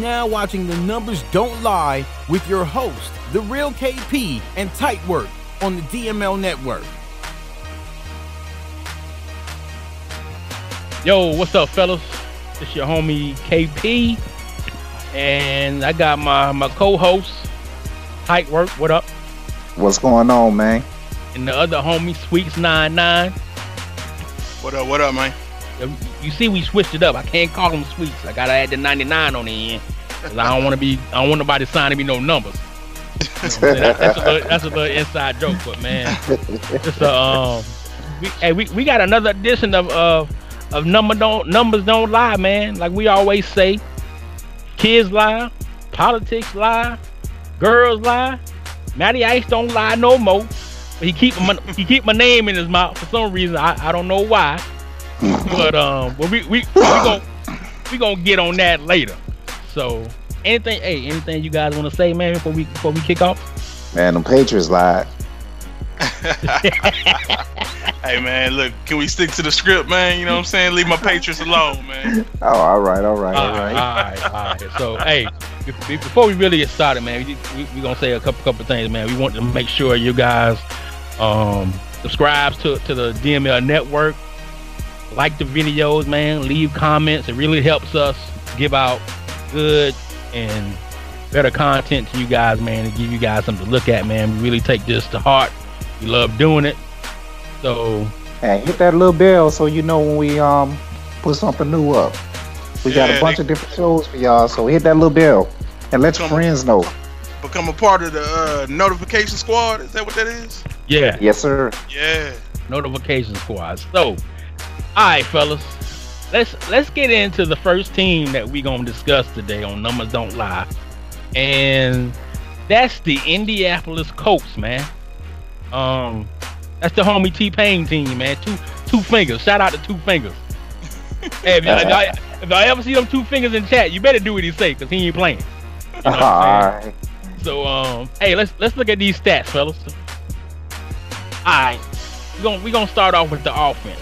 now watching The Numbers Don't Lie with your host, The Real KP and Tight Work on the DML Network. Yo, what's up, fellas? It's your homie KP, and I got my co-host, Tight Work. What up? What's going on, man? And the other homie, Sweets99. What up, man? You see, we switched it up. I can't call them Sweets. I gotta add the 99 on the end, cause I don't want nobody signing me no numbers. That's a little inside joke, but man, it's we got another edition of numbers don't lie, man. Like we always say, kids lie, politics lie, girls lie. Matty Ice don't lie no more. But he keep my name in his mouth for some reason. I don't know why. But we gonna get on that later. So anything you guys want to say, man, before we kick off? Man, them Patriots lied. Hey man, look, can we stick to the script, man? You know what I'm saying? Leave my Patriots alone, man. Oh, all right. All right. So, hey, before we really get started, man, we gonna say a couple things, man. We want to make sure you guys subscribe to the DML Network, like the videos, man, leave comments. It really helps us give out good and better content to you guys, man, and give you guys something to look at, man. We really take this to heart. We love doing it. So, and hit that little bell so you know when we put something new up. We got a bunch of different shows for y'all, so hit that little bell and let your friends know. Become a part of the notification squad. Is that what that is? Yeah. Yes, sir. Yeah. Notification squad. So, all right, fellas, let's get into the first team that we gonna discuss today on Numbers Don't Lie, and that's the Indianapolis Colts, man. That's the homie T-Pain team, man. Two fingers. Shout out to Two Fingers. Hey, if I ever see them Two Fingers in chat, you better do what he say, cause he ain't playing. You know what I'm saying? So hey, let's look at these stats, fellas. All right, we gonna start off with the offense.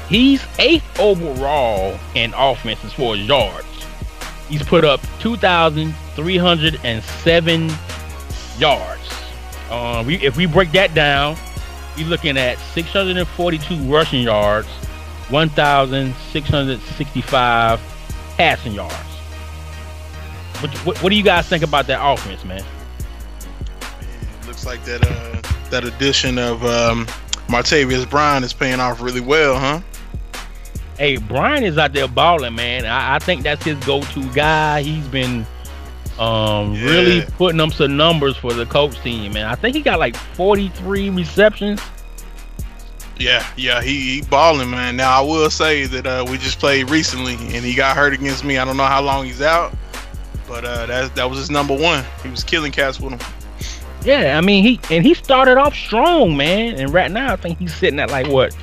He's 8th overall in offense as far as yards. He's put up 2,307 yards. If we break that down, we're looking at 642 rushing yards, 1,665 passing yards. What do you guys think about that offense, man? It looks like that addition of Martavius Bryant is paying off really well, huh? Hey, Brian is out there balling, man. I think that's his go-to guy. He's been really putting up some numbers for the Colts team, man. I think he got like 43 receptions. Yeah, he balling, man. Now I will say that we just played recently and he got hurt against me. I don't know how long he's out, but that was his number one. He was killing cats with him. Yeah, I mean he started off strong, man, and right now I think he's sitting at like what,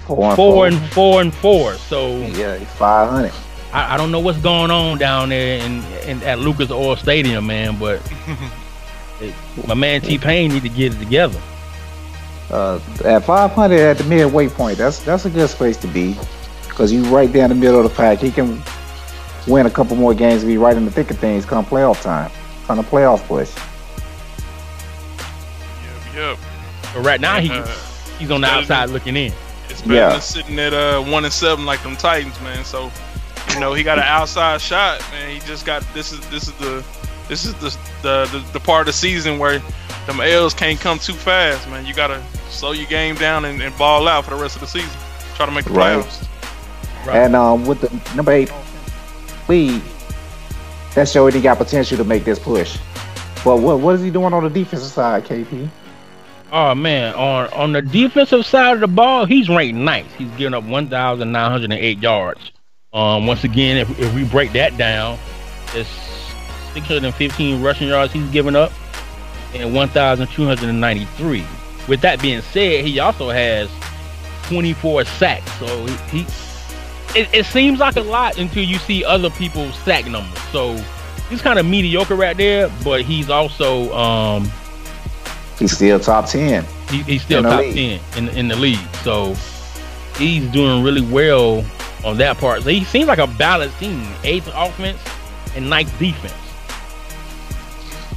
4 and 4. So yeah, he's 500. I don't know what's going on down there at Lucas Oil Stadium, man, but my man T-Pain need to get it together. At 500 at the midway point, that's a good space to be, because you right there in the middle of the pack. He can win a couple more games and be right in the thick of things come playoff time, on the playoff push. Yep. But right now he's on the outside looking in. It's better than sitting at 1-7 like them Titans, man. So, you know, he got an outside shot, man. He just got this is the part of the season where them L's can't come too fast, man. You gotta slow your game down and ball out for the rest of the season. Try to make the playoffs. Right. And with the number 8 lead, that showed he got potential to make this push. But what is he doing on the defensive side, KP? Oh man, on the defensive side of the ball, he's ranked ninth. He's giving up 1,908 yards. Once again, if we break that down, it's 615 rushing yards he's given up and 1,293. With that being said, he also has 24 sacks. So it seems like a lot until you see other people's sack numbers. So he's kind of mediocre right there, but he's also he's still top 10. He's still top 10 in the league. So he's doing really well on that part. So he seems like a balanced team. 8th offense and 9th defense.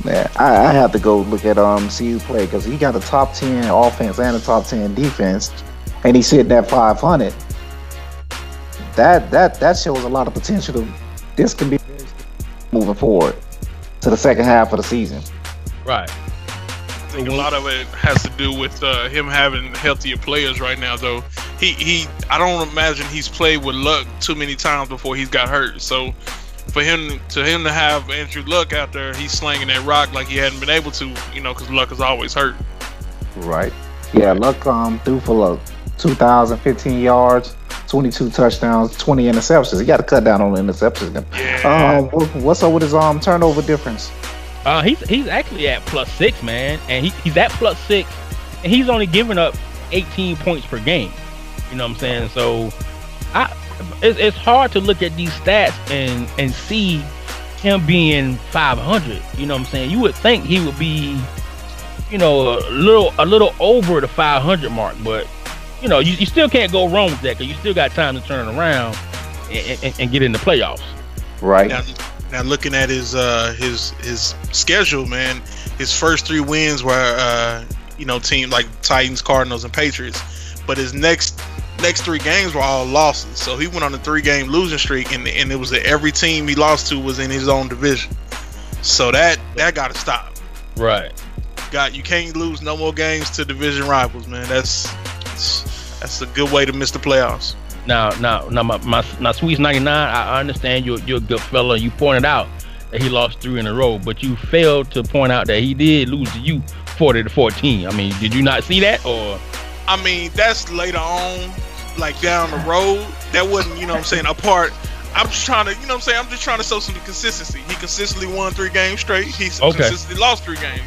Man, I have to go look at see you play because he got a top 10 offense and a top 10 defense, and he's sitting at 500. That shows a lot of potential. This can be moving forward to the second half of the season. Right. I think a lot of it has to do with him having healthier players right now, though. I don't imagine he's played with Luck too many times before he's got hurt. So for him to have Andrew Luck out there, he's slinging that rock like he hadn't been able to, because Luck is always hurt. Right. Yeah, Luck threw for 2,015 yards, 22 touchdowns, 20 interceptions. He got to cut down on the interceptions. Yeah. What's up with his turnover difference? He's actually at +6, man, and he's at +6, and he's only giving up 18 points per game. You know what I'm saying? So it's hard to look at these stats and see him being 500. You know what I'm saying? You would think he would be, a little over the 500 mark, but you still can't go wrong with that because you still got time to turn it around and get in the playoffs. Right. Now looking at his schedule, man, his first 3 wins were teams like Titans, Cardinals, and Patriots, but his next 3 games were all losses. So he went on a 3-game losing streak, and it was that every team he lost to was in his own division. So that got to stop. Right. You can't lose no more games to division rivals, man. That's a good way to miss the playoffs. Now, my Sweets 99. I understand you're a good fella. You pointed out that he lost 3 in a row, but you failed to point out that he did lose to you 40-14. I mean, did you not see that? Or I mean, that's later on, like down the road. That wasn't, a part. I'm just trying to, I'm just trying to show some consistency. He consistently won 3 games straight. He's consistently lost 3 games,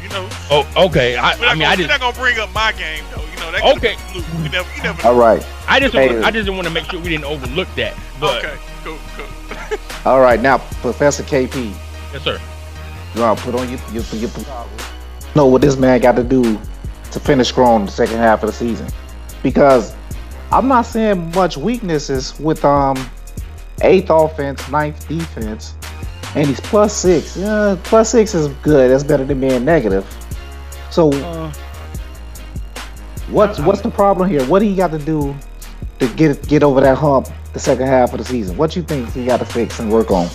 Oh, okay. We're not gonna bring up my game though. That okay. You never know. All right. I just want to make sure we didn't overlook that. But. Okay. Cool. All right, now Professor KP. Yes, sir. You want to put on your know what this man got to do to finish strong the second half of the season, because I'm not seeing much weaknesses with 8th offense, 9th defense, and he's +6. Yeah, +6 is good. That's better than being negative. So, what's the problem here? What do you got to do to get over that hump the second half of the season? What you think he got to fix and work on?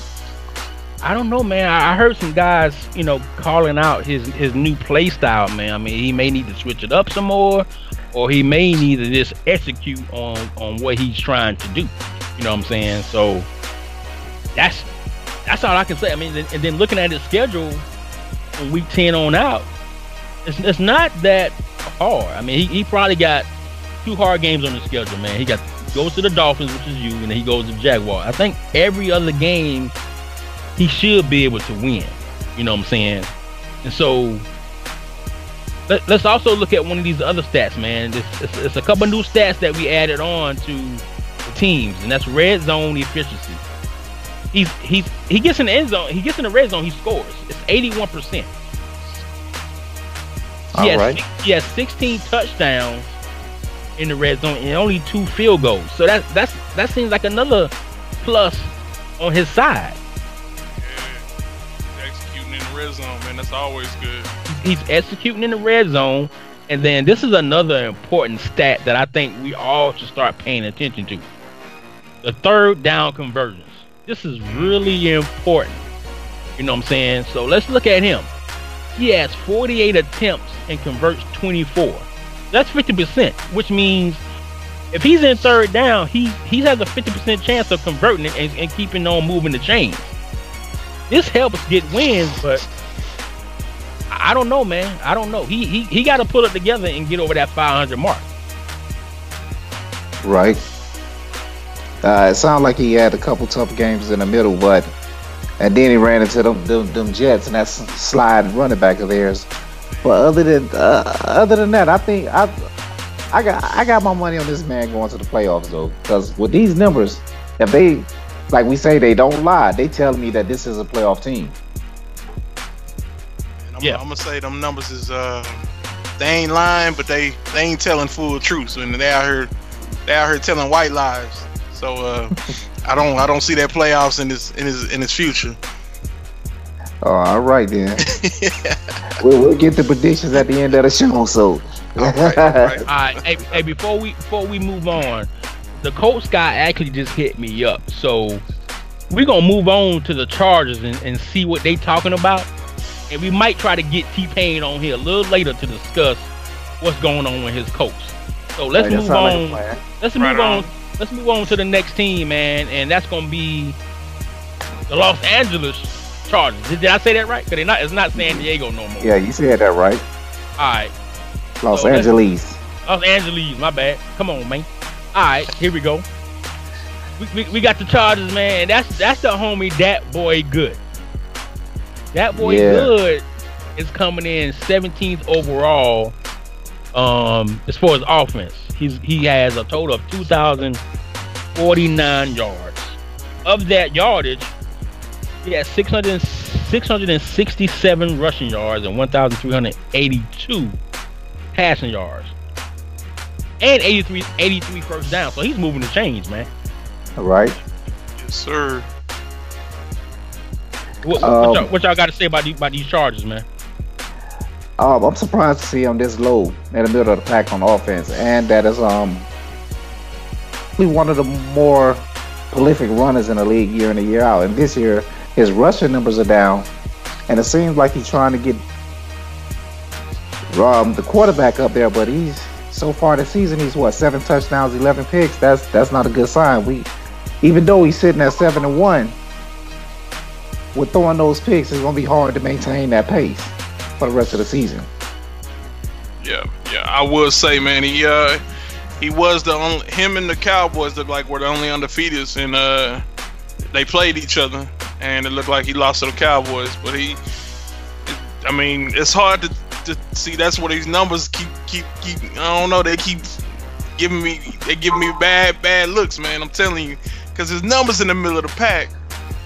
I don't know, man. I heard some guys, calling out his new play style, man. I mean, he may need to switch it up some more, or he may need to just execute on what he's trying to do. You know what I'm saying? So that's all I can say. I mean, and then looking at his schedule from week 10 on out, it's not that hard. I mean, he probably got 2 hard games on the schedule, man. He goes to the Dolphins, which is you, and then he goes to Jaguars. I think every other game he should be able to win. You know what I'm saying? And so let's also look at one of these other stats, man. It's a couple new stats that we added on to the teams, and that's red zone efficiency. He gets in the end zone. He gets in the red zone. He scores. It's 81%. He has 16 touchdowns in the red zone and only 2 field goals. So that seems like another plus on his side. Red zone, man, that's always good. He's executing in the red zone, and then this is another important stat that I think we all should start paying attention to: the 3rd down conversions. This is really important. You know what I'm saying? So let's look at him. He has 48 attempts and converts 24. That's 50%, which means if he's in 3rd down, he has a 50% chance of converting it and keeping on moving the chains. This helps get wins, but I don't know, man. I don't know. He got to pull it together and get over that 500 mark. Right. It sounded like he had a couple tough games in the middle, and then he ran into them Jets and that slide running back of theirs. But other than that, I think I got my money on this man going to the playoffs though, because with these numbers, if they, like we say, they don't lie, they telling me that this is a playoff team. And I'm gonna say them numbers is they ain't lying, but they ain't telling full truth. And they out here telling white lies. So I don't see that playoffs in his future. Oh, all right then. we'll get the predictions at the end of the show. So, all right. All right, hey, before we move on, the Colts guy actually just hit me up. So we're gonna move on to the Chargers and see what they talking about, and we might try to get T-Pain on here a little later to discuss what's going on with his Colts. So let's move on. Let's move on to the next team, man, and that's gonna be the Los Angeles Chargers. Did I say that right? Because it's not San Diego no more. Yeah, you said that right. All right. Los Angeles. Los Angeles, my bad. Come on, man. All right, here we go. We got the Chargers, man. That's the homie, that boy good. That boy good is coming in 17th overall. As far as offense, he has a total of 2,049 yards. Of that yardage, he has 667 rushing yards and 1,382 passing yards, and 83 first down. So he's moving the chains, man. All right. Yes, sir. What y'all got to say about these Chargers, man? I'm surprised to see him this low in the middle of the pack on offense, and that is one of the more prolific runners in the league year in and year out. And this year, his rushing numbers are down, and it seems like he's trying to get the quarterback up there. But he's so far this season, he's 7 touchdowns, 11 picks. That's not a good sign. Even though he's sitting at 7-1, with throwing those picks, it's gonna be hard to maintain that pace for the rest of the season. Yeah, I would say, man, he was the only, him and the Cowboys looked like were the only undefeateds, and they played each other, and it looked like he lost to the Cowboys. But it's hard to see. That's where these numbers keep. I don't know. They keep giving me bad looks, man. I'm telling you, because his numbers in the middle of the pack,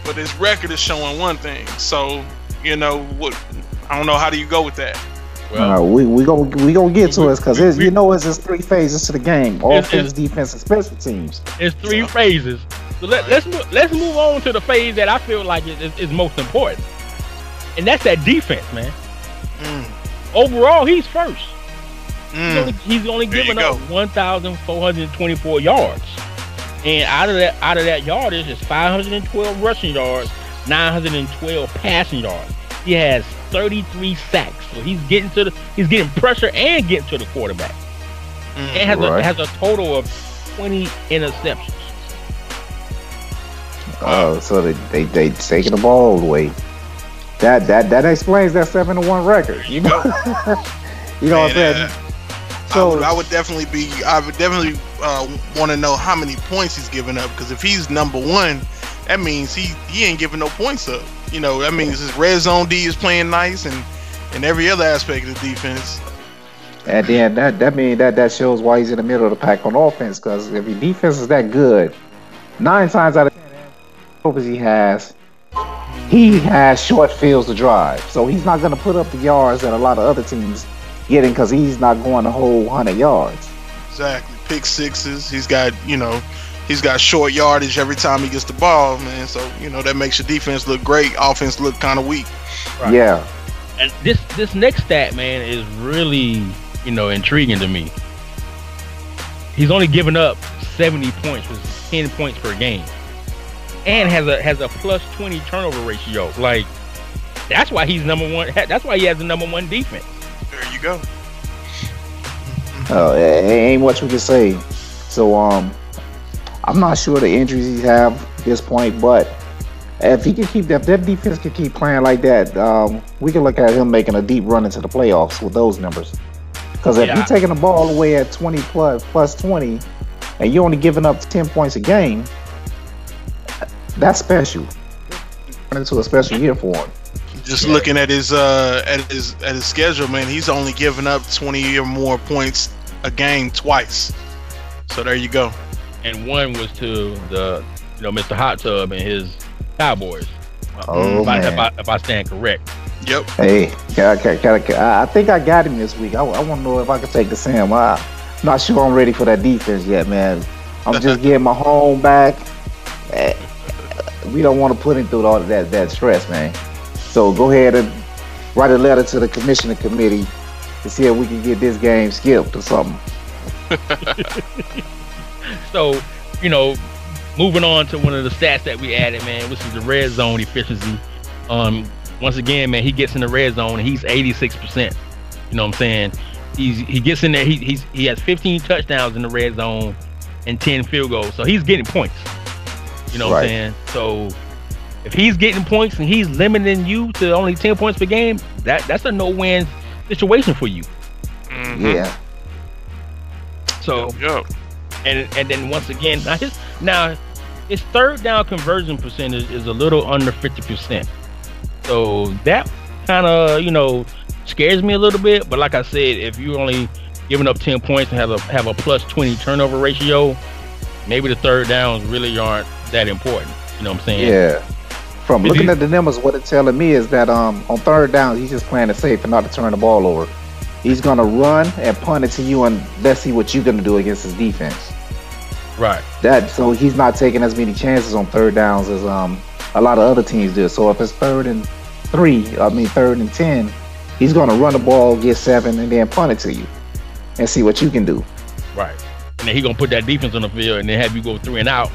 but his record is showing one thing. So you know what? I don't know, how do you go with that? Well, we gonna get to it, because it's just 3 phases to the game: offense, defense, and special teams. It's 3 phases. So let's move on to the phase that I feel like is most important, and that's that defense, man. Overall, he's first. He's only giving up 1,424 yards, and out of that yardage is 512 rushing yards, 912 passing yards. He has 33 sacks, so he's getting pressure and getting to the quarterback, and has a total of 20 interceptions. So they taking the ball away. That explains that 7-1 record. You know, you know what I'm saying. So I would definitely want to know how many points he's giving up, because if he's number 1, that means he ain't giving no points up. You know, that means his red zone D is playing nice, and every other aspect of the defense. And then that means that shows why he's in the middle of the pack on offense, because if your defense is that good, 9 times out of 10 he has short fields to drive. So he's not going to put up the yards that a lot of other teams getting, because he's not going the whole 100 yards. Exactly. Pick sixes. He's got short yardage every time he gets the ball, man. So, that makes your defense look great. Offense look kind of weak. Right. Yeah. And this next stat, man, is really, intriguing to me. He's only given up 70 points, which is 10 points per game, and has a plus 20 turnover ratio. Like, that's why he's number 1. That's why he has the number 1 defense. There you go. Ain't much we can say. So, I'm not sure the injuries he have at this point, but if he can if that defense can keep playing like that, we can look at him making a deep run into the playoffs with those numbers. Because if you're taking the ball away at 20 plus 20, and you're only giving up 10 points a game, that's special. Into a special year for him. Just looking at his schedule, man, he's only giving up 20 or more points a game twice. So there you go. And one was to the Mr. Hot Tub and his Cowboys. If I stand correct. Yep. Hey, I think I got him this week. I want to know if I can take the Sam. I'm not sure I'm ready for that defense yet, man. I'm just getting my home back. Eh, We don't want to put him through all of that stress, man. So go ahead and write a letter to the commissioner committee to see if we can get this game skipped or something. So, moving on to one of the stats that we added, man, which is the red zone efficiency. Once again, man, he gets in the red zone and he's 86%. You know what I'm saying? He gets in there. He has 15 touchdowns in the red zone and 10 field goals. So he's getting points. You know what I'm saying? So if he's getting points and he's limiting you to only 10 points per game, that's a no-win situation for you. Mm-hmm. Yeah. So, and then once again, now his third down conversion percentage is a little under 50%. So that kind of, scares me a little bit. But like I said, if you're only giving up 10 points and have a plus 20 turnover ratio, maybe the third downs really aren't that important. You know what I'm saying? Yeah. From looking at the numbers, what it's telling me is that on third down, he's just playing it safe and not to turn the ball over. He's gonna run and punt it to you, and let's see what you're gonna do against his defense. Right. So he's not taking as many chances on third downs as a lot of other teams do. So if it's third and 10, he's gonna run the ball, get 7, and then punt it to you, and see what you can do. Right. And then he's gonna put that defense on the field and then have you go 3 and out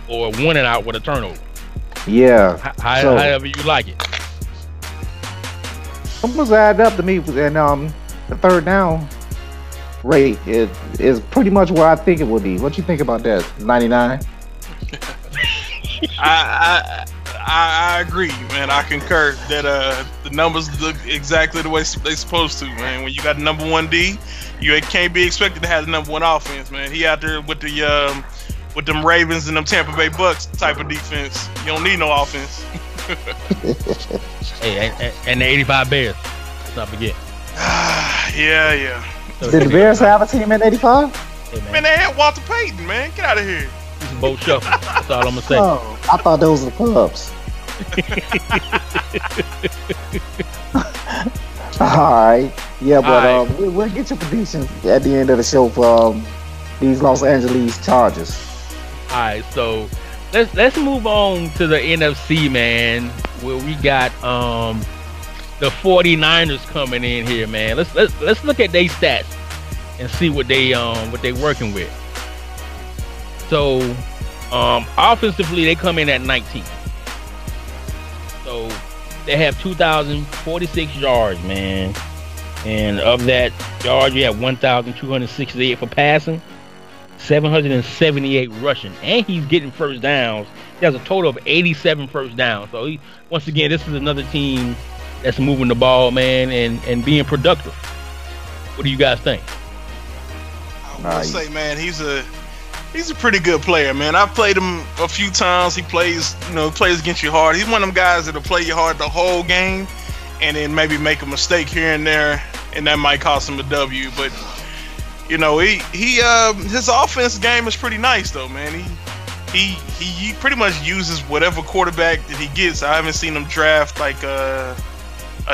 or 1 and out with a turnover. Yeah. However you like it. Numbers add up to me, and the third down rate is pretty much where I think it would be. What you think about that? 99. I agree, man. I concur that the numbers look exactly the way they're supposed to, man. When you got the number 1 D, you can't be expected to have the number 1 offense, man. He out there with the with them Ravens and them Tampa Bay Bucks type of defense. You don't need no offense. Hey, and the 85 Bears. Let's not forget. Yeah. So, Did the Bears have a team in 85? Hey, Man, they had Walter Payton, man. Get out of here. It's a boat shuffle. That's all I'm gonna say. Oh, I thought those were the Cubs. All right. Yeah, but we'll get your predictions at the end of the show for these Los Angeles Chargers. All right, so let's move on to the NFC, man, where we got the 49ers coming in here, man. Let's look at their stats and see what they working with. So offensively, they come in at 19th. So they have 2,046 yards, man. And of that yards, you have 1,268 for passing, 778 rushing, and he's getting first downs. He has a total of 87 first downs. So once again, this is another team that's moving the ball, man, and being productive. What do you guys think? I would say, man, he's a pretty good player, man. I've played him a few times. He plays against you hard. He's one of them guys that'll play you hard the whole game, and then maybe make a mistake here and there, and that might cost him a W. But his offense game is pretty nice though, man. He pretty much uses whatever quarterback that he gets. I haven't seen him draft like a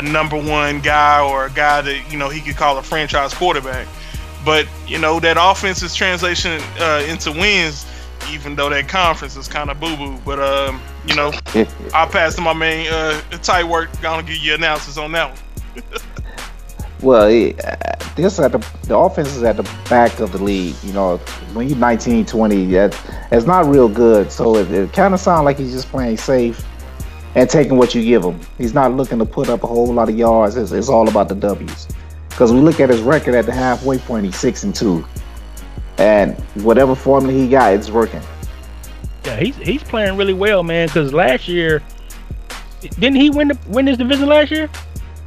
number 1 guy or a guy that he could call a franchise quarterback. But that offense's translation into wins, even though that conference is kind of boo-boo. But I'll pass to my man Tight Work. Gonna give you analysis on that one. Well, the offense is at the back of the league. When you're 19, 20, that's not real good. So it kind of sounds like he's just playing safe and taking what you give him. He's not looking to put up a whole lot of yards. It's all about the W's. Because we look at his record at the halfway point, he's 6-2, and whatever formula he got, it's working. Yeah, he's playing really well, man. Because last year, didn't he win this division last year?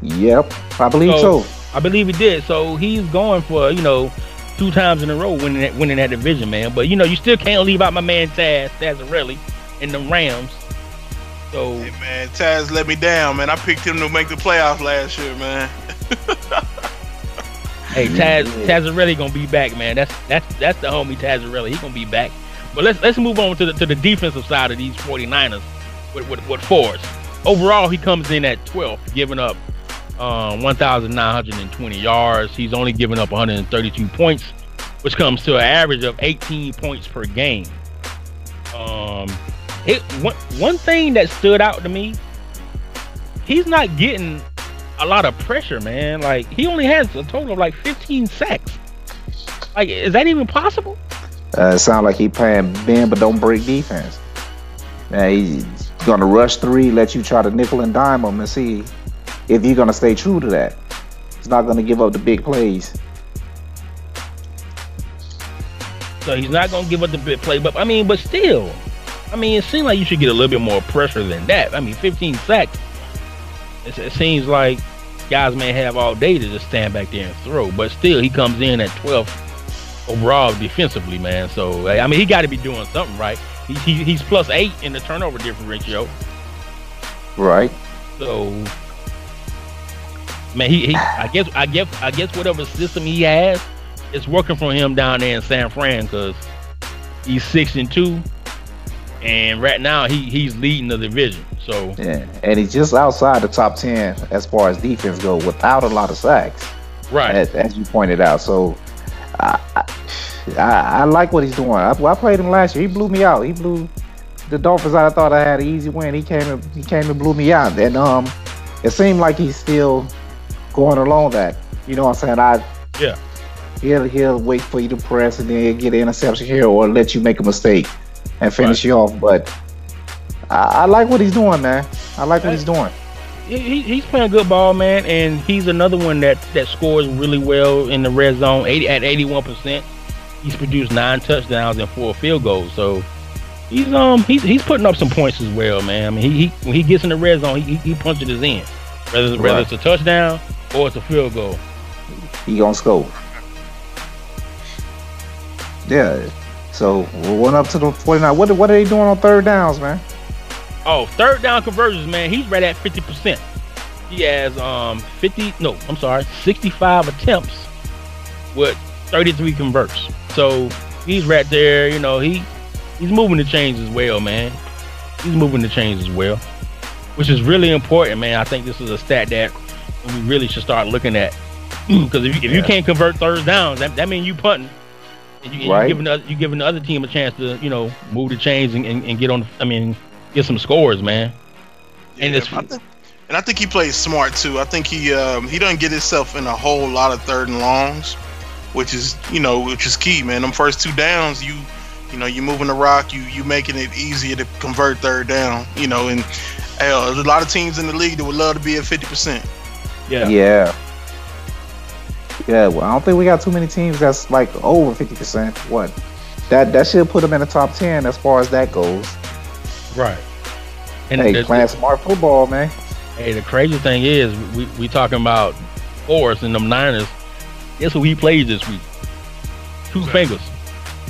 Yep, I believe so. I believe he did. So he's going for 2 times in a row winning that division, man. But you still can't leave out my man Tazarelli and the Rams. So hey man, Taz let me down, man. I picked him to make the playoffs last year, man. Hey, Tazarelli gonna be back, man. That's the homie Tazarelli. He gonna be back. But let's move on to the defensive side of these 49ers with Fords. Overall, he comes in at 12th, giving up 1,920 yards. He's only giving up 132 points. which comes to an average of 18 points per game. One thing that stood out to me, he's not getting a lot of pressure, man. Like, he only has a total of like 15 sacks. Like, is that even possible? It sounds like he playing bend but don't break defense. Man, he's gonna rush 3, let you try to nickel and dime him and see if you're gonna stay true to that. He's not gonna give up the big plays. So he's not gonna give up the big play, but still, it seems like you should get a little bit more pressure than that. 15 sacks. It seems like guys may have all day to just stand back there and throw, but still, he comes in at 12th overall defensively, man. So he got to be doing something right. He's +8 in the turnover differential. Right. So, man, I guess whatever system he has, it's working for him down there in San Fran, because he's 6-2, and right now he's leading the division. So yeah, and he's just outside the top 10 as far as defense goes, without a lot of sacks. Right, as you pointed out. So I like what he's doing. I played him last year. He blew me out. He blew the Dolphins out. I thought I had an easy win. He came and blew me out. And it seemed like he's still going along that. You know what I'm saying? He'll wait for you to press, and then he'll get an interception here, or let you make a mistake and finish you off. But I like what he's doing, man. I like what he's doing. He's playing good ball, man, and he's another one that scores really well in the red zone. At 81%, he's produced 9 touchdowns and 4 field goals. So he's putting up some points as well, man. When he gets in the red zone, he punches it in, whether it's a touchdown or it's a field goal. He gonna score. Yeah. So we went up to the 49. What are they doing on third downs, man? Oh, third down conversions, man. He's right at 50%. He has 65 attempts with 33 converts. So he's right there. He's moving the chains as well, man. He's moving the chains as well, which is really important, man. I think this is a stat that we really should start looking at, because if you can't convert third downs, that means you punting. You're giving the other team a chance to, move the chains and get on. Get some scores, man. And I think he plays smart too. I think he doesn't get himself in a whole lot of third and longs, which is key, man. Them first 2 downs, you moving the rock, you making it easier to convert third down. And there's a lot of teams in the league that would love to be at 50%. Yeah. Well, I don't think we got too many teams that's like over 50%. What? That should put them in the top 10 as far as that goes. Right. And playing smart football, man. Hey, the crazy thing is, we talking about Forrest and them Niners. Guess who he plays this week? 2 fingers.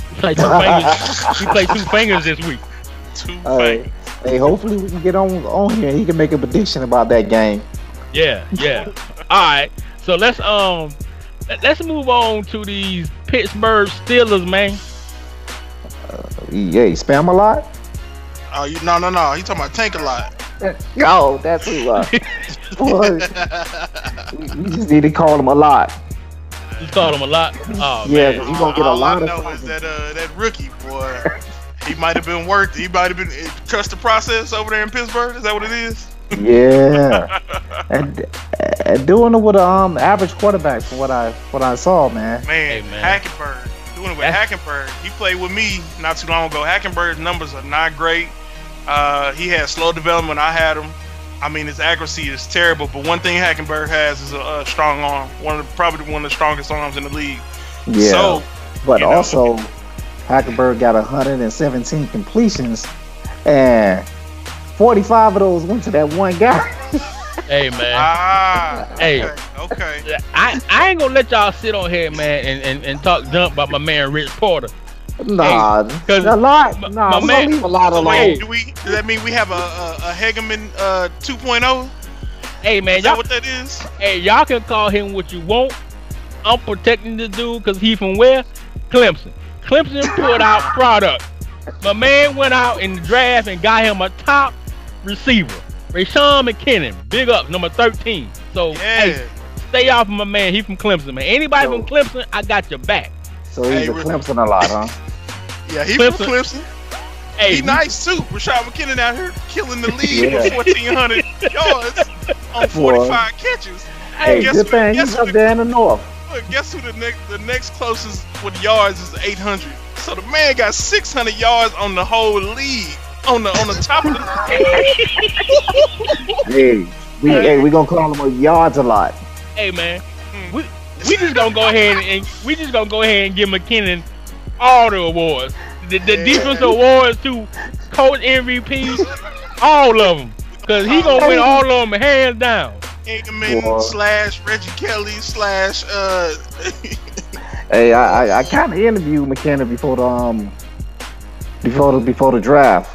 He played 2 fingers. He played 2 fingers this week. 2 fingers. Hey, hopefully we can get on here. He can make a prediction about that game. Yeah. All right. So let's move on to these Pittsburgh Steelers, man. You spam a lot? Oh, no. He talking about tank a lot. Oh, that's a lot. Boy, we just need to call him a lot. Just call him a lot? Oh, yeah, man. You're going to get a lot of... All I know is that rookie, boy, he might have been worth it. He might have been... Trust the process over there in Pittsburgh? Is that what it is? Yeah. and doing it with an average quarterback from what I saw, man. Man, Hackenberg. Doing it with Hackenberg. He played with me not too long ago. Hackenberg's numbers are not great. He had slow development. I had him. His accuracy is terrible. But one thing Hackenberg has is a strong arm. Probably one of the strongest arms in the league. Yeah. So, but also, Hackenberg got 117 completions, and 45 of those went to that one guy. Hey, man. Okay. I ain't gonna let y'all sit on here, man, and talk junk about my man Rich Porter. Nah, a lot. Nah, we're gonna leave a lot alone. Does that mean we have a Hageman 2.0? Hey, man, is that what that is? Hey, y'all can call him what you want. I'm protecting this dude because he from where? Clemson. Clemson put out product. My man went out in the draft and got him a top receiver, Rashawn McKinnon. Big up, number 13. So, hey, stay off of my man. He from Clemson, man. Anybody from Clemson, I got your back. So he's a Clemson a lot, huh? Yeah, he from Clemson. Hey, he nice too. Rashad McKinnon out here killing the league with 1,400 yards on 45 catches. Hey, good thing he's up there in the north. Look, guess who the next closest with yards is 800. So the man got 600 yards on the whole league. On the top of the we gonna call him a yards a lot. Hey man, we just gonna go ahead and give McKinnon all the awards. The defensive awards too, coach MVP, all of them, cause he gonna win all of them hands down. Ingerman / Reggie Kelly / Hey, I kind of interviewed McKinnon before the draft.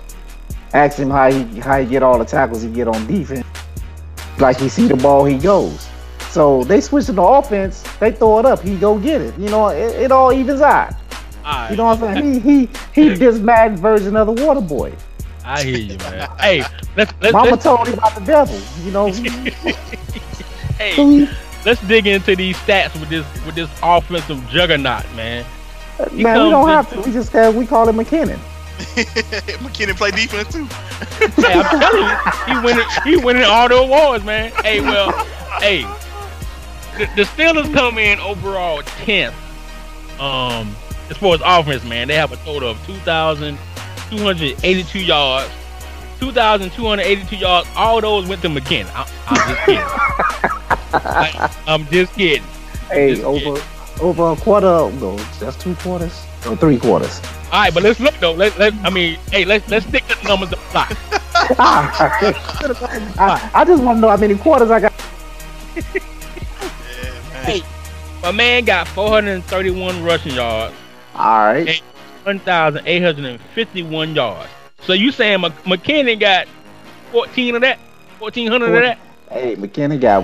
Asked him how he get all the tackles he get on defense. Like he see the ball, he goes. So they switch to the offense, they throw it up, he go get it. You know, it all evens out. You know what I'm saying? He this Madden version of the Water Boy. I hear you, man. Hey, let's Mama told him about the devil. You know. Hey, let's dig into these stats with this offensive juggernaut, man. We don't have to. We call him McKinnon. McKinnon play defense too. Hey, I'm telling you, he winning all the awards, man. Hey, the Steelers come in overall 10th. As far as offense, man, they have a total of 2,282 yards. 2,282 yards. All those went to McKinnon. I'm just kidding. Hey, over a quarter. No, that's 2 quarters or 3 quarters. All right, but let's look though. Let's stick to the numbers up top. I just want to know how many quarters I got. Hey, my man got 431 rushing yards. All right. 1,851 yards. So you saying McKinnon got 14 of that? 1,400 of that? Hey, McKinnon got,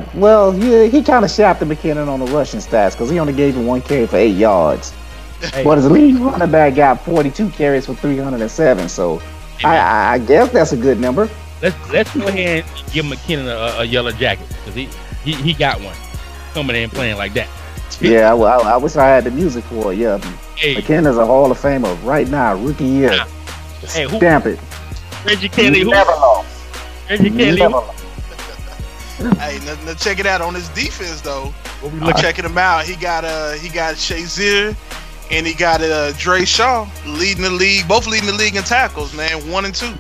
he kind of shafted McKinnon on the rushing stats because he only gave him 1 carry for 8 yards. Hey. But his lead running back got 42 carries for 307. So I guess that's a good number. Let's go ahead and give McKinnon a yellow jacket because he got one coming in playing like that. Yeah, I wish I had the music for it. Yeah, McKinnon's a Hall of Famer right now, rookie year. Hey, stamp it. Reggie Kelly, never lost. Reggie Kelly. Hey, now check it out on his defense though. Checking him out. He got Shazier and he got Dre Shaw leading the league, both leading the league in tackles, man, 1 and 2.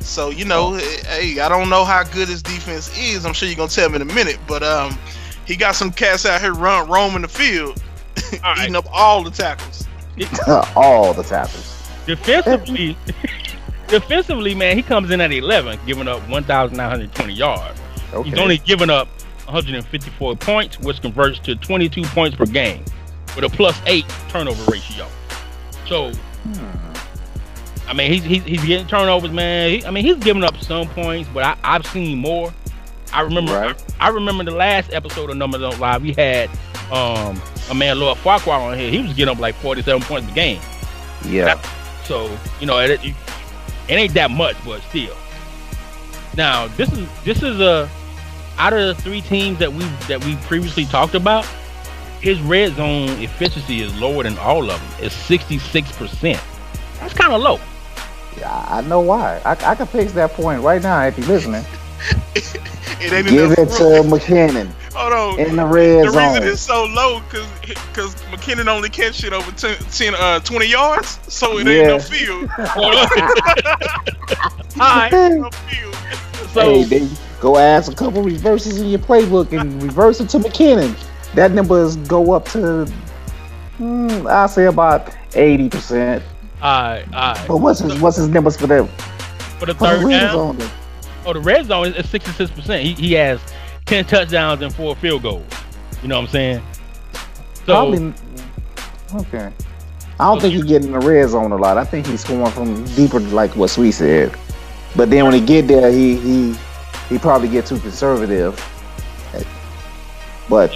So hey, I don't know how good his defense is. I'm sure you're gonna tell me in a minute, but he got some cats out here roaming the field, eating up all the tackles. All the tackles. Defensively, man, he comes in at 11, giving up 1,920 yards. Okay. He's only given up 154 points, which converts to 22 points per game, with a +8 turnover ratio. So, I mean, he's getting turnovers, man. He's giving up some points, but I've seen more. I remember the last episode of Numbers Don't Lie. We had a man, Lord Farquhar, on here. He was getting up like 47 points a game. Yeah. So it ain't that much, but still. Now this is out of the 3 teams that we previously talked about, his red zone efficiency is lower than all of them. It's 66%. That's kind of low. Yeah, I know why. I can fix that point right now if you're listening. Give it to McKinnon. Hold on. In the red zone. The reason it's so low because McKinnon only catch shit over 20 yards, so it ain't no field. Alright. No field. So then go ask a couple reverses in your playbook and reverse it to McKinnon. That numbers go up to I'll say about 80%. Alright. But what's his numbers for them? For the third down? Oh, the red zone is 66%. He has 10 touchdowns and 4 field goals. You know what I'm saying? So, probably, okay. I don't think he's getting the red zone a lot. I think he's scoring from deeper, like what Sweet said. But then when he get there, he probably get too conservative. But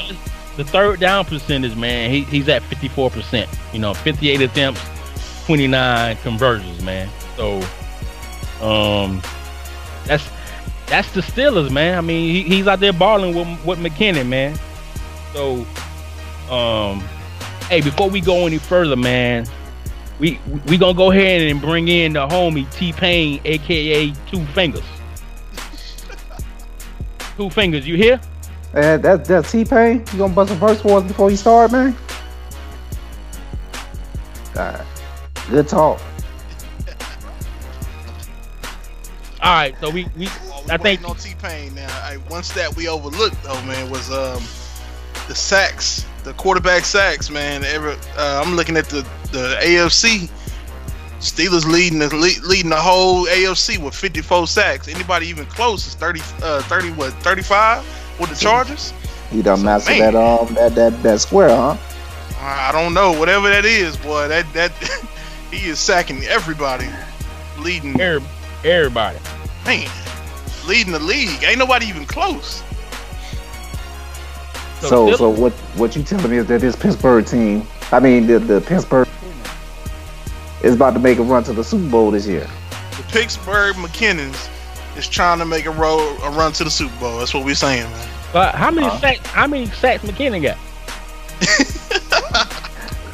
the third down percentage, man, he's at 54%. 58 attempts, 29 conversions, man. So, that's the Steelers, man. I mean, he's out there balling with McKinnon, man. So, Hey, before we go any further, man, we gonna go ahead and bring in the homie T-Pain, aka Two Fingers. Two Fingers, you here? That's T-Pain. You gonna bust a verse for us before you start, man? Good talk. All right, so we I think on T-Pain now. One stat we overlooked though, man, was the sacks, the quarterback sacks, man. I'm looking at the AFC. Steelers leading the whole AFC with 54 sacks. Anybody even close is 35 with the Chargers. He done mastered that square, huh? I don't know, whatever that is, boy. That he is sacking everybody, leading everybody. Man, leading the league. Ain't nobody even close. So what you telling me is that this Pittsburgh team, the Pittsburgh is about to make a run to the Super Bowl this year. The Pittsburgh McKinnons is trying to make a run to the Super Bowl. That's what we're saying, man. But how many sacks McKinnon got?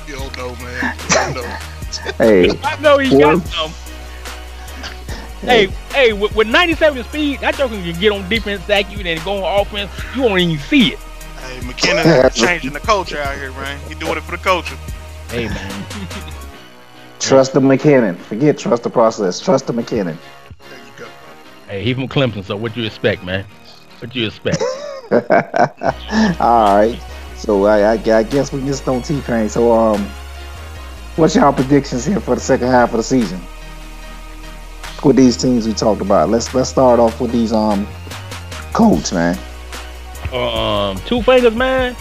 You don't know, man. You don't know. Hey, I know he got some. Hey, with 97 speed, that joker can get on defense, sack you, then go on offense. You won't even see it. Hey, McKinnon changing the culture out here, man. He doing it for the culture. Hey, man. Trust the McKinnon. Forget trust the process. Trust the McKinnon. There you go. Hey, he from Clemson, so what you expect, man? What you expect? All right. So I guess we missed on T-Pain. So what's y'all predictions here for the second half of the season with these teams we talked about? Let's start off with these Colts, man. Two Fingers, man.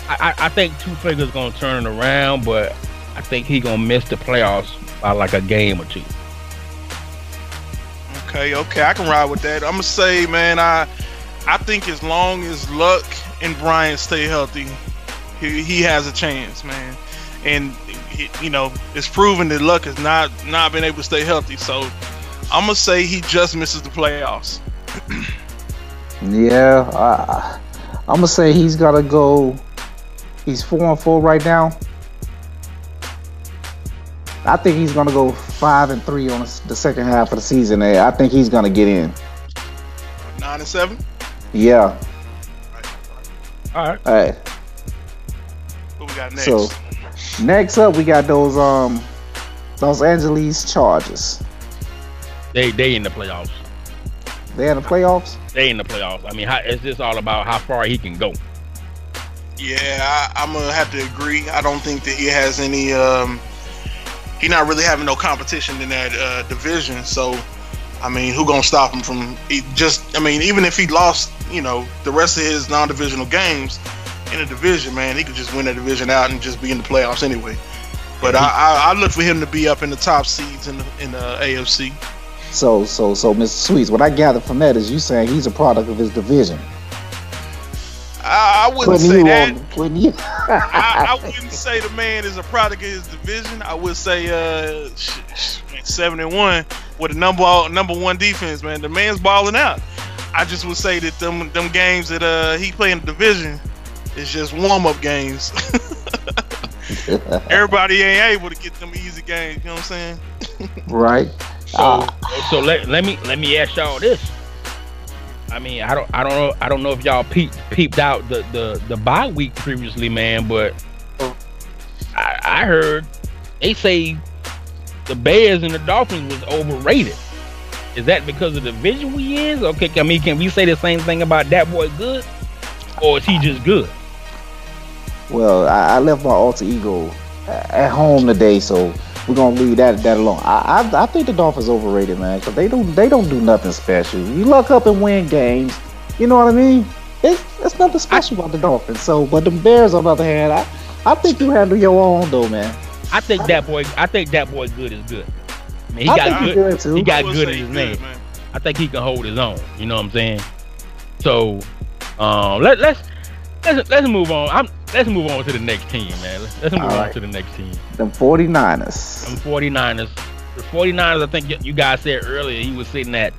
I think Two Fingers gonna turn it around, but I think he gonna miss the playoffs by like a game or two. Okay, I can ride with that. I'm gonna say, man, I think as long as Luck and Bryant stay healthy, he has a chance, man. And it's proven that Luck has not been able to stay healthy. So I'm gonna say he just misses the playoffs. Yeah, I'm gonna say he's gotta go. He's 4-4 right now. I think he's gonna go 5-3 on the second half of the season. I think he's gonna get in. 9-7. Yeah. All right. What we got next? So next up, we got those Los Angeles Chargers. They in the playoffs. They in the playoffs? They in the playoffs. I mean, it's just all about how far he can go. Yeah, I'm gonna have to agree. I don't think that he has any. He's not really having no competition in that division. So, I mean, who gonna stop him from? Even if he lost, the rest of his non-divisional games in the division, man, he could just win that division out and just be in the playoffs anyway. But I look for him to be up in the top seeds in the AFC. So, Mr. Sweets, what I gather from that is you saying he's a product of his division. I wouldn't say that. I wouldn't say the man is a product of his division. I would say 7-1 with a number one defense, man. The man's balling out. I just would say that them games that he play in the division is just warm-up games. Everybody ain't able to get them easy games. You know what I'm saying? Right. So let me ask y'all this. I mean, I don't know if y'all peeped out the bye week previously, man, but I heard they say the Bears and the Dolphins was overrated. Is that because of the division we in? Okay, I mean, can we say the same thing about that boy Good, or is he just good? Well, I left my alter ego at home today, so we're gonna leave that alone. I think the Dolphins overrated, man, because they don't do nothing special. You luck up and win games, you know what I mean? It's nothing special about the Dolphins. So, but the Bears, on the other hand, I think you handle your own though, man. I think that boy Good is good. I mean, he got good too. He got good in his name. Man. I think he can hold his own. You know what I'm saying? So, let's move on. Let's move on to the next team, man. Let's move on to the next team. The 49ers. The 49ers, I think you guys said earlier, he was sitting at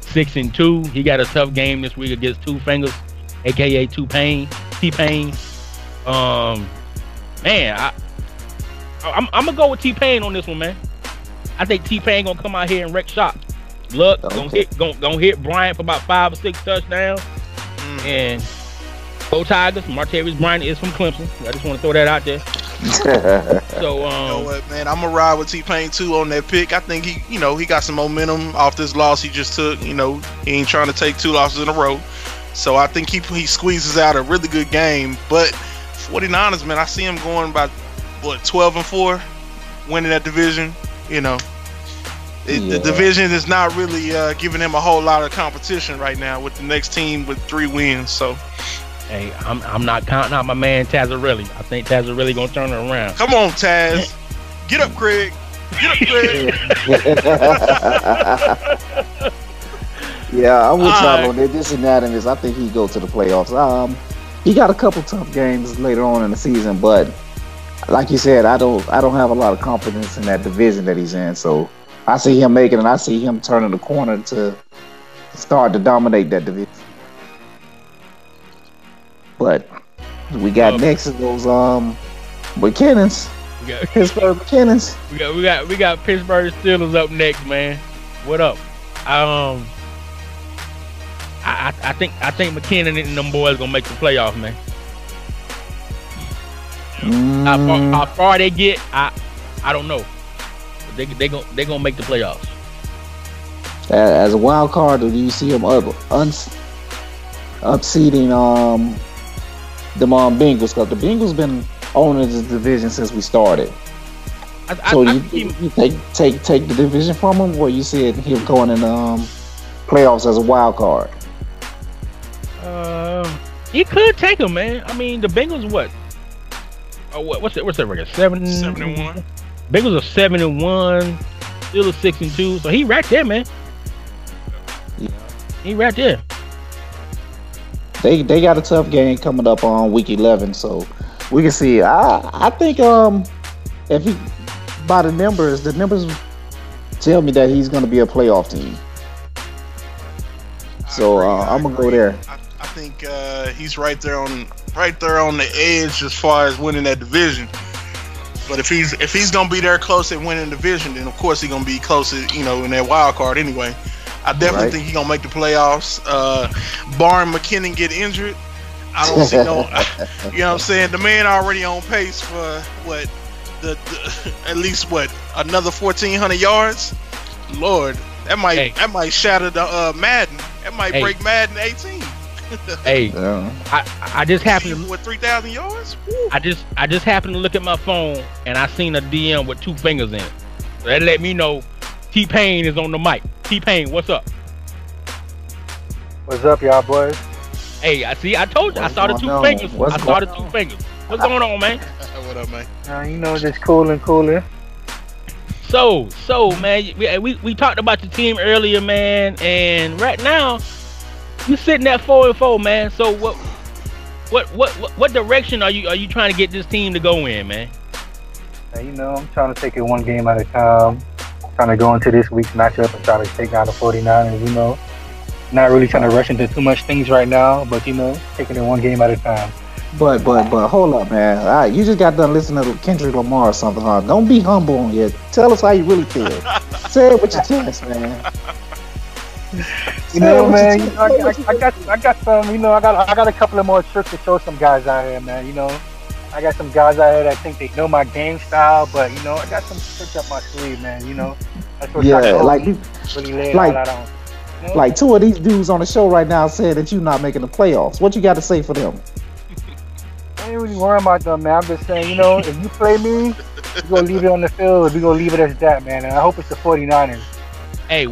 6-2. He got a tough game this week against Two Fingers, aka T-Pain. man, I'm gonna go with T-Pain on this one, man. I think T-Pain gonna come out here and wreck shop. Look, gonna hit Bryant for about 5 or 6 touchdowns. And go Tigers. Martavis Bryant is from Clemson. I just want to throw that out there. So you know what, man? I'm gonna ride with T-Pain too on that pick. I think he got some momentum off this loss he just took. He ain't trying to take 2 losses in a row. So I think he squeezes out a really good game. But 49ers, man, I see him going by 12-4, winning that division. The division is not really giving him a whole lot of competition right now with the next team with 3 wins. So, hey, I'm not counting out my man Tazzarelli. I think Tazzarelli gonna turn it around. Come on, Taz, get up, Craig. Get up, Craig. Yeah, I'm with y'all on that. This unanimous. I think he go to the playoffs. He got a couple tough games later on in the season, but like you said, I don't have a lot of confidence in that division that he's in. So. I see him making it, and I see him turning the corner to start to dominate that division. But we got next to those McKinnons. Pittsburgh McKinnons. We got Pittsburgh Steelers up next, man. What up? I think McKinnon and them boys gonna make the playoff, man. How far they get, I don't know. They gonna make the playoffs. As a wild card, do you see them upseeding them Bengals? Because the Bengals been owning this division since we started. So you take the division from them, or you see him going in playoffs as a wild card? He could take them, man. I mean, the Bengals what? Oh, what's their record? 7-1. Bengals are 7-1, Steelers 6-2. So he right there, man. Yeah. He right there. They got a tough game coming up on week 11, so we can see. I think if he by the numbers tell me that he's going to be a playoff team. So I'm gonna go there. I think he's right there on the edge as far as winning that division. But if he's gonna be there close at winning the division, then of course he's gonna be close at, in that wild card anyway. I definitely think he's gonna make the playoffs. Barring McKinnon get injured, I don't see no. You know what I'm saying? The man already on pace for at least another 1,400 yards. Lord, that might shatter the Madden. That might break Madden 18. Hey, I just happened to 3,000 yards. Woo. I just happened to look at my phone and I seen a DM with 2 fingers in it. So that let me know T-Pain is on the mic. T-Pain, what's up? What's up, y'all boys? Hey, I told you I saw the 2 fingers. I saw the 2 fingers. What's going on, man? What up, man? Just cooling. So man, we talked about the team earlier, man, and right now you sitting at 4-4, man. So what direction are you trying to get this team to go in, man? I'm trying to take it one game at a time. Trying to go into this week's matchup and try to take down the 49ers. Not really trying to rush into too much things right now, but taking it one game at a time. But hold up, man. All right, you just got done listening to Kendrick Lamar or something, huh? Don't be humble on here. Tell us how you really feel. Say it with your chest, man. Man, I got some. I got a couple of more tricks to show some guys out here, man. I got some guys out here that think they know my game style, but I got some tricks up my sleeve, man. That's what really lay it all out on. Like 2 of these dudes on the show right now said that you're not making the playoffs. What you got to say for them? I ain't really worrying about them, man. I'm just saying, if you play me, we're going to leave it on the field. We're going to leave it as that, man. And I hope it's the 49ers. Hey,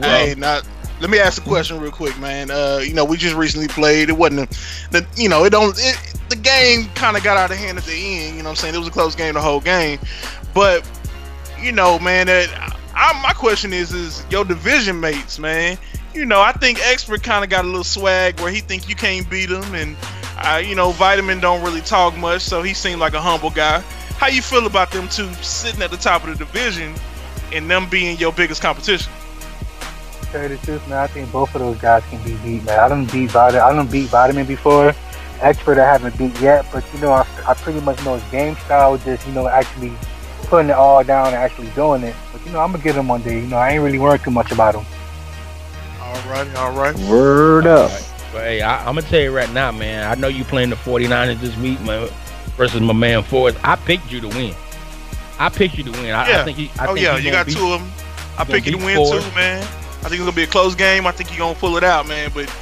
let me ask a question real quick, man. We just recently played. It wasn't the game kind of got out of hand at the end. You know what I'm saying? It was a close game the whole game. But, man, my question is your division mates, man. I think Expert kind of got a little swag where he think you can't beat him, and Vitamin don't really talk much, so he seemed like a humble guy. How you feel about them two sitting at the top of the division and them being your biggest competition? To tell you the truth, man, I think both of those guys can be beat, man. I don't beat Vitamin before, expert I haven't beat yet, but you know, I pretty much know his game style, just, you know, actually putting it all down and actually doing it. But you know, I'm gonna get him one day. You know, I ain't really worried too much about him. All right. Word up. But hey, I'm gonna tell you right now, man. I know you playing the 49ers this week, man, versus my man Forrest. I picked you to win. I think you got two of them. I picked you to win too, man. I think it's gonna be a close game. I think you're gonna pull it out, man. But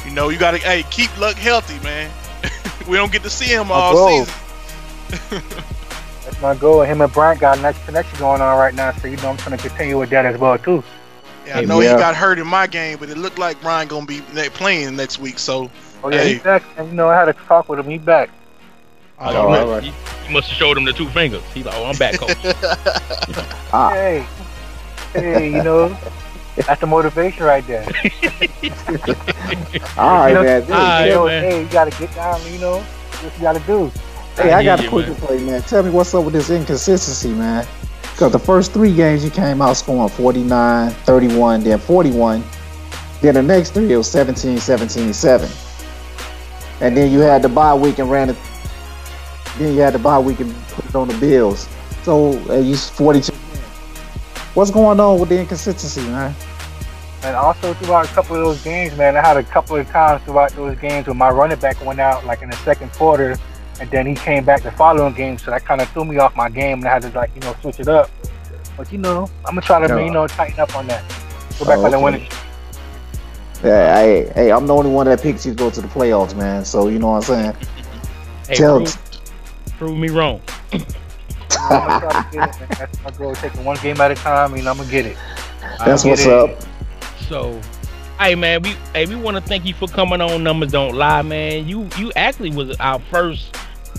you know, you gotta keep Luck healthy, man. We don't get to see him all season. That's my goal. Him and Bryant got a nice connection going on right now, so you know I'm trying to continue with that as well too. Yeah, I know he got hurt in my game, but it looked like Brian gonna be playing next week. So, he's back. And you know, I had a talk with him. He's back. You must have showed him the two fingers. He's like, "Oh, I'm back, coach." Hey, you know, that's the motivation right there. All right, man. Hey, you gotta get down. You know, what you gotta do. Hey, I got a quick play, man. Tell me what's up with this inconsistency, man. Because the first 3 games you came out scoring 49, 31, then 41. Then the next 3 it was 17, 17, 7. And then you had the bye week and ran it. Then you had the bye week and put it on the Bills. So you 42. What's going on with the inconsistency, man? And also throughout a couple of those games, man, I had a couple of times throughout those games where my running back went out like in the second quarter, and then he came back the following game, so that kind of threw me off my game, and I had to, like, you know, switch it up. But you know, I'm gonna try to, you know, tighten up on that. Go back on the winning. Yeah, hey, I'm the only one that picks you to go to the playoffs, man. So you know what I'm saying. Hey, prove me wrong. I'm gonna try to get it, man. That's my goal. Taking one game at a time, and I'm gonna get it. That's what's up. So, hey man, we want to thank you for coming on Numbers Don't Lie, man. You actually was our first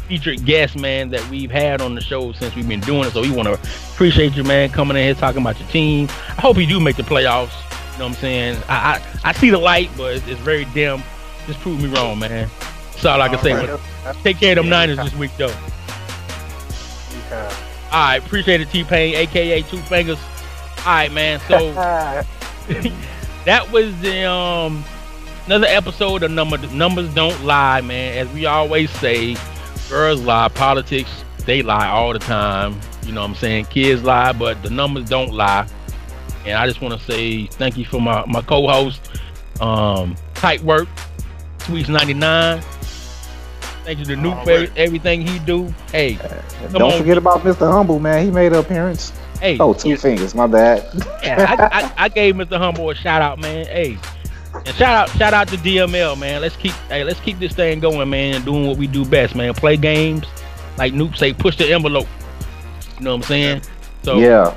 featured guest, man, that we've had on the show since we've been doing it. So we want to appreciate you, man, coming in here talking about your team. I hope you do make the playoffs. You know what I'm saying? I see the light, but it's very dim. Just prove me wrong, man. That's all I can say. Right. Take care of them Niners this week, though. All right, appreciate it, T-Pain, aka Two Fingers. All right, man. So that was the another episode of Numbers Don't Lie, man. As we always say, girls lie, politics, they lie all the time. You know what I'm saying? Kids lie, but the numbers don't lie. And I just want to say thank you for my co-host, Tight Work, Sweets 99. Thank you to Nuke for everything he do. Hey, don't forget about Mr. Humble, man. He made an appearance. Hey, Two Fingers, my bad. Yeah, I gave Mr. Humble a shout out, man. Hey, and shout out to DML, man. Let's keep this thing going, man, and doing what we do best, man. Play games, like Nuke say, push the envelope. You know what I'm saying? So yeah.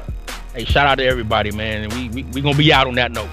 Hey, shout out to everybody, man. And we gonna be out on that note.